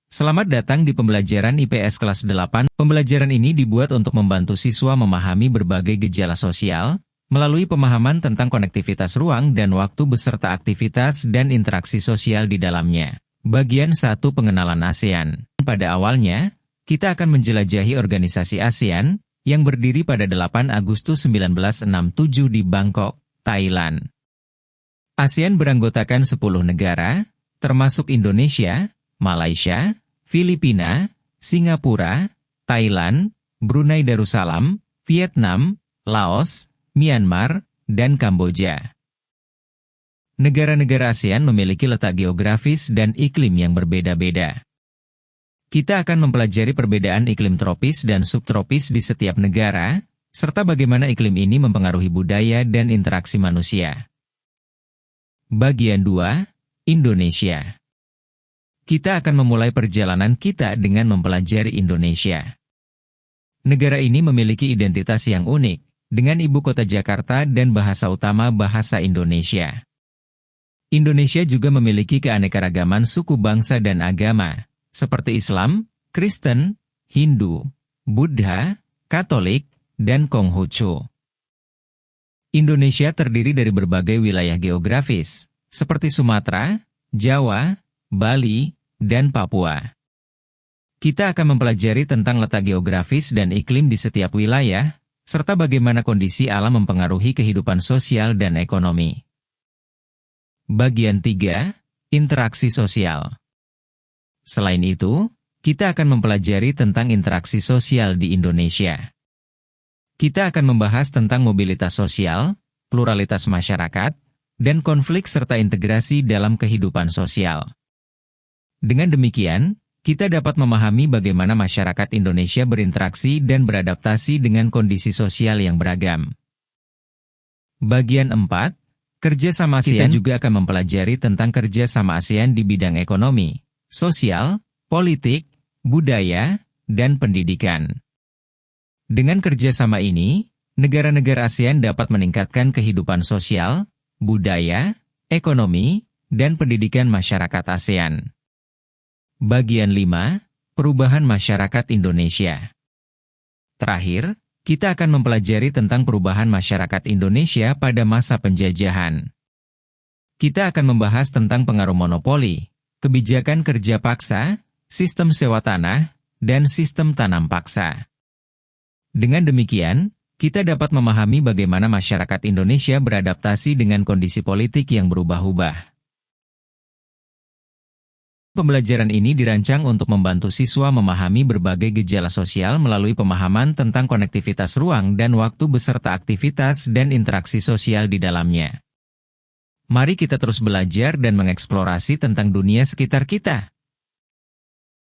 Selamat datang di pembelajaran IPS kelas 8. Pembelajaran ini dibuat untuk membantu siswa memahami berbagai gejala sosial, melalui pemahaman tentang konektivitas ruang dan waktu beserta aktivitas dan interaksi sosial di dalamnya. Bagian 1, pengenalan ASEAN. Pada awalnya, kita akan menjelajahi organisasi ASEAN, yang berdiri pada 8 Agustus 1967 di Bangkok, Thailand. ASEAN beranggotakan 10 negara, termasuk Indonesia, Malaysia, Filipina, Singapura, Thailand, Brunei Darussalam, Vietnam, Laos, Myanmar, dan Kamboja. Negara-negara ASEAN memiliki letak geografis dan iklim yang berbeda-beda. Kita akan mempelajari perbedaan iklim tropis dan subtropis di setiap negara, serta bagaimana iklim ini mempengaruhi budaya dan interaksi manusia. Bagian 2, Indonesia. Kita akan memulai perjalanan kita dengan mempelajari Indonesia. Negara ini memiliki identitas yang unik, dengan ibu kota Jakarta dan bahasa utama bahasa Indonesia. Indonesia juga memiliki keanekaragaman suku bangsa dan agama, seperti Islam, Kristen, Hindu, Buddha, Katolik, dan Konghucu. Indonesia terdiri dari berbagai wilayah geografis, seperti Sumatera, Jawa, Bali, dan Papua. Kita akan mempelajari tentang letak geografis dan iklim di setiap wilayah, serta bagaimana kondisi alam mempengaruhi kehidupan sosial dan ekonomi. Bagian 3, interaksi sosial. Selain itu, kita akan mempelajari tentang interaksi sosial di Indonesia. Kita akan membahas tentang mobilitas sosial, pluralitas masyarakat, dan konflik serta integrasi dalam kehidupan sosial. Dengan demikian, kita dapat memahami bagaimana masyarakat Indonesia berinteraksi dan beradaptasi dengan kondisi sosial yang beragam. Bagian 4, kerjasama ASEAN. Kita juga akan mempelajari tentang kerjasama ASEAN di bidang ekonomi, sosial, politik, budaya, dan pendidikan. Dengan kerjasama ini, negara-negara ASEAN dapat meningkatkan kehidupan sosial, budaya, ekonomi, dan pendidikan masyarakat ASEAN. Bagian 5, perubahan masyarakat Indonesia. Terakhir, kita akan mempelajari tentang perubahan masyarakat Indonesia pada masa penjajahan. Kita akan membahas tentang pengaruh monopoli, kebijakan kerja paksa, sistem sewa tanah, dan sistem tanam paksa. Dengan demikian, kita dapat memahami bagaimana masyarakat Indonesia beradaptasi dengan kondisi politik yang berubah-ubah. Pembelajaran ini dirancang untuk membantu siswa memahami berbagai gejala sosial melalui pemahaman tentang konektivitas ruang dan waktu beserta aktivitas dan interaksi sosial di dalamnya. Mari kita terus belajar dan mengeksplorasi tentang dunia sekitar kita.